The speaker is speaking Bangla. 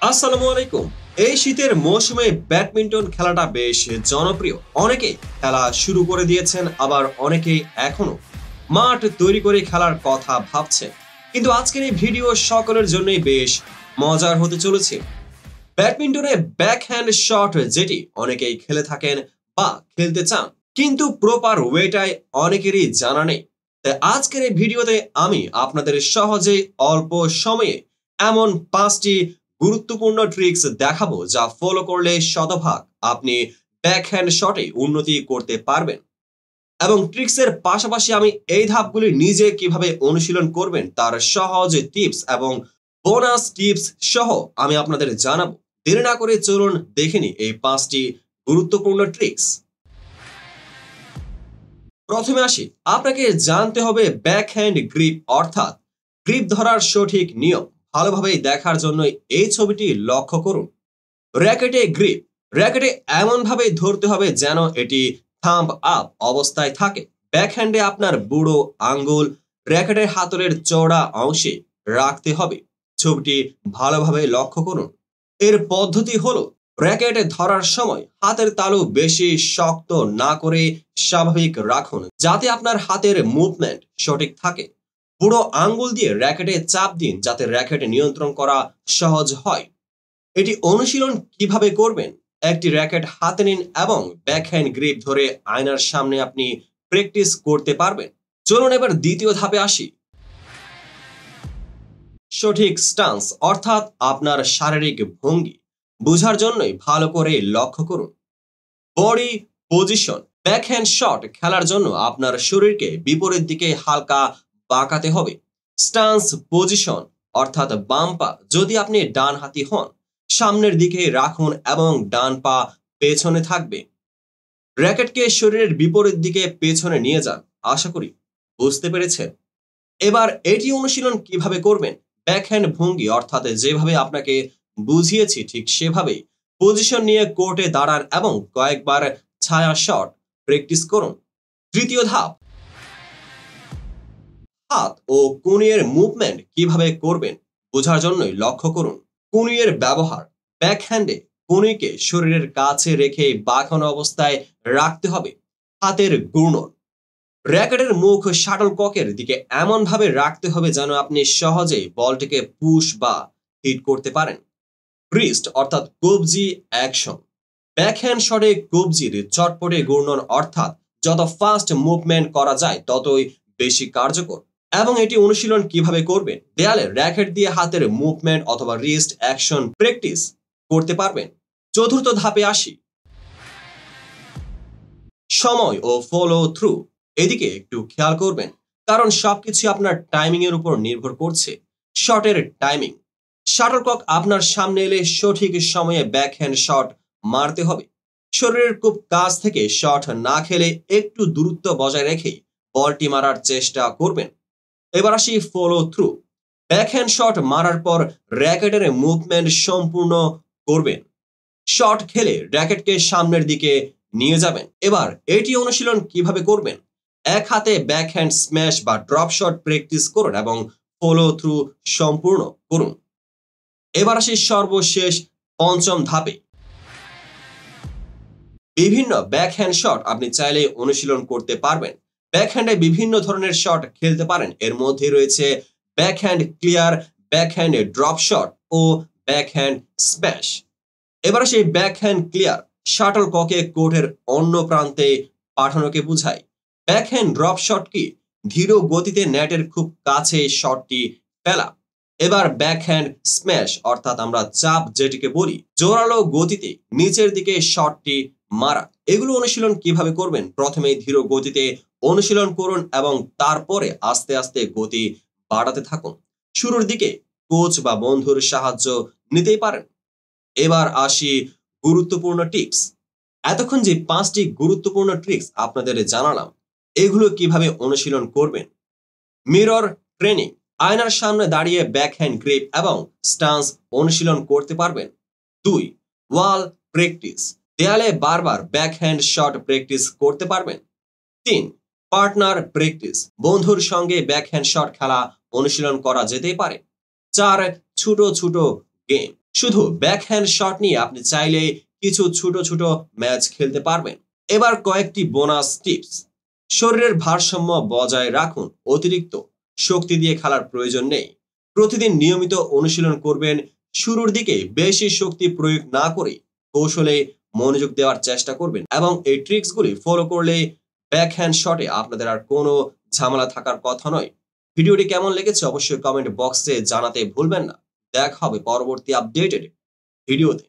আসসালামু আলাইকুম। এই শীতের মৌসুমে ব্যাডমিন্টন খেলাটা বেশ জনপ্রিয়। অনেকেই খেলা শুরু করে দিয়েছেন, আবার অনেকেই এখনো মাঠ তৈরি করে খেলার কথা ভাবছেন। কিন্তু আজকের এই ভিডিও সকলের জন্যই বেশ মজার হতে চলেছে। ব্যাডমিন্টনে ব্যাকহ্যান্ড শট যেটি অনেকেই খেলে থাকেন বা খেলতে চান, কিন্তু প্রপার ওয়েটাই অনেকেরই জানা নেই। তাই আজকের এই ভিডিওতে আমি আপনাদের সহজে অল্প সময়ে এমন 5টি গুরুত্বপূর্ণ ট্রিক্স দেখাবো যা ফলো করলে শতভাগ আপনি ব্যাকহ্যান্ড শটে উন্নতি করতে পারবেন। এবং ট্রিক্সের পাশাপাশি আমি এই ধাপগুলি নিজে কিভাবে অনুশীলন করবেন তার সহজ টিপস এবং বোনাস টিপস সহ আমি আপনাদের জানাবো। দেরি না করে চলুন দেখে নিই এই 5টি গুরুত্বপূর্ণ ট্রিক্স। প্রথমে আসি, আপনাকে জানতে হবে ব্যাকহ্যান্ড গ্রিপ অর্থাৎ গ্রিপ ধরার সঠিক নিয়ম। ভালোভাবে দেখার জন্য এই ছবিটি লক্ষ্য করুন। র্যাকেটে গ্রিপ, র্যাকেটে এমন ভাবে ধরতে হবে যেন এটি থাম্ব আপ অবস্থায় থাকে। ব্যাকহ্যান্ডে আপনার বুড়ো আঙ্গুল র্যাকেটের হাতলের চওড়া অংশে রাখতে হবে। ছবিটি ভালোভাবে লক্ষ্য করুন। এর পদ্ধতি হলো, র্যাকেট ধরার সময় হাতের তালু বেশি শক্ত না করে স্বাভাবিক রাখুন যাতে আপনার হাতের মুভমেন্ট সঠিক থাকে। বুড়ো আঙ্গুল দিয়ে র্যাকেটে চাপ দিন যাতে র্যাকেট নিয়ন্ত্রণ করা সহজ হয়। এটি অনুশীলন কিভাবে করবেন? একটি র্যাকেট হাতে নিন এবং ব্যাকহ্যান্ড গ্রিপ ধরে আয়নার সামনে আপনি প্র্যাকটিস করতে পারবেন। চলুন এবার দ্বিতীয় ধাপে আসি। সঠিক স্টান্স অর্থাৎ আপনার শারীরিক ভঙ্গি বোঝার জন্যই ভালো করে লক্ষ্য করুন। বডি পজিশন, ব্যাকহ্যান্ড শট খেলার জন্য আপনার শরীরকে বিপরীত দিকে হালকা বাঁকাতে হবে। স্টান্স পজিশন অর্থাৎ বাম পা যদি আপনি ডান হাতি হন সামনের দিকে রাখুন এবং ডান পা পেছনে থাকবে। র্যাকেটকে শরীরের বিপরীত দিকে পেছনে নিয়ে যান। আশা করি বুঝতে পেরেছেন। এবার এটি অনুশীলন কিভাবে করবেন? ব্যাকহ্যান্ড ভঙ্গি অর্থাৎ যেভাবে আপনাকে বুঝিয়েছি ঠিক সেভাবেই পজিশন নিয়ে কোর্টে দাঁড়ান এবং কয়েকবার ছায়া শট প্র্যাকটিস করুন। তৃতীয় ধাপ, হাত ও কনুইয়ের মুভমেন্ট কিভাবে করবেন বোঝার জন্যই লক্ষ্য করুন। কনুইয়ের ব্যবহার, ব্যাকহ্যান্ডে কনুইকে শরীরের কাছে রেখে বাঁকানো অবস্থায় রাখতে হবে। হাতের ঘূর্ণন, র্যাকেটের মুখ শাটল ককের দিকে এমন ভাবে রাখতে হবে যেন আপনি সহজেই বলটিকে পুশ বা হিট করতে পারেন। রিস্ট অর্থাৎ কবজি অ্যাকশন, ব্যাকহ্যান্ড শটে কবজির চটপটে ঘূর্ণন অর্থাৎ যত ফাস্ট মুভমেন্ট করা যায় ততই বেশি কার্যকর। এবং এটি অনুশীলন কিভাবে করবেন? দেয়ালে র্যাকেট দিয়ে হাতের মুভমেন্ট অথবা রিস্ট অ্যাকশন প্র্যাকটিস করতে পারবেন। চতুর্থ ধাপে আসি, সময় ও ফলো থ্রু। এদিকে একটু খেয়াল করবেন কারণ সবকিছু আপনার টাইমিং এর উপর নির্ভর করছে। শটের টাইমিং, শাটলকক আপনার সামনে এলে সঠিক সময়ে ব্যাকহ্যান্ড শট মারতে হবে। শরীরের খুব কাছ থেকে শট না খেলে একটু দূরত্ব বজায় রেখে বলটি মারার চেষ্টা করবেন। এবার আসি ফলো থ্রু। ব্যাকহ্যান্ড শট মারার পর র্যাকেটের মুভমেন্ট সম্পূর্ণ করবেন। শট খেলে র্যাকেটকে সামনের দিকে নিয়ে যাবেন। এবার এটি অনুশীলন কিভাবে করবেন? এক হাতে ব্যাকহ্যান্ড স্ম্যাশ বা ড্রপ শট প্র্যাকটিস করুন এবং ফলো থ্রু সম্পূর্ণ করুন। এবার আসি সর্বশেষ পঞ্চম ধাপে। বিভিন্ন ব্যাকহ্যান্ড শট আপনি চাইলে অনুশীলন করতে পারবেন। ব্যাকহ্যান্ডে বিভিন্ন ধরনের শট খেলতে পারেন। এর মধ্যে রয়েছে backhand clear, backhand drop shot ও ব্যাকহ্যান্ড স্ম্যাশ। এবার সেই ব্যাকহ্যান্ড ক্লিয়ার শাটল ককে কোর্টের অন্য প্রান্তে পাঠানোকে বোঝায়। ব্যাকহ্যান্ড ড্রপ শট কি? ধীর গতিতে নেটের খুব কাছে শটটি ফেলা। এবার ব্যাকহ্যান্ড স্ম্যাশ অর্থাৎ আমরা চাপ যেটিকে বলি, জোরালো গতিতে নিচের দিকে শটটি মারা। এগুলো অনুশীলন কিভাবে করবেন? প্রথমে ধীর গতিতে অনুশীলন করুন এবং তারপরে আস্তে আস্তে গতি বাড়াতে থাকুন। শুরুর দিকে কোচ বা বন্ধুর সাহায্য নিতেই পারেন। এবার আসি গুরুত্বপূর্ণ টিপস। এতক্ষণ যে 5টি গুরুত্বপূর্ণ ট্রিক্স আপনাদের জানালাম, এগুলো কিভাবে অনুশীলন করবেন? মিরর ট্রেনিং, আয়নার সামনে দাঁড়িয়ে ব্যাকহ্যান্ড গ্রিপ এবং স্টান্স অনুশীলন করতে পারবেন। 2. ওয়াল প্র্যাকটিস, দেয়ালে বারবার ব্যাকহ্যান্ড শট প্র্যাকটিস করতে পারবেন। 3. পার্টনার প্র্যাকটিস, বন্ধুর সঙ্গে ব্যাকহ্যান্ড শট খেলা অনুশীলন করা যেতেই পারে। 4. ছোট ছোট গেম, শুধু ব্যাকহ্যান্ড শট নিয়ে আপনি চাইলে কিছু ছোট ছোট ম্যাচ খেলতে পারবেন। এবার কয়েকটি বোনাস টিপস। শরীরের ভারসাম্য বজায় রাখুন, অতিরিক্ত শক্তি দিয়ে খেলার প্রয়োজন নেই। প্রতিদিন নিয়মিত অনুশীলন করবেন। শুরুর দিকে বেশি শক্তি প্রয়োগ না করে কৌশলে মনোযোগ দেওয়ার চেষ্টা করবেন এবং এই ট্রিক্সগুলি ফলো করলে ব্যাকহ্যান্ড শটে আপনাদের আর কোনো ঝামেলা থাকার কথা নয়। ভিডিওটি কেমন লেগেছে অবশ্যই কমেন্ট বক্সে জানাতে ভুলবেন না। দেখা হবে পরবর্তী আপডেটেড ভিডিওতে।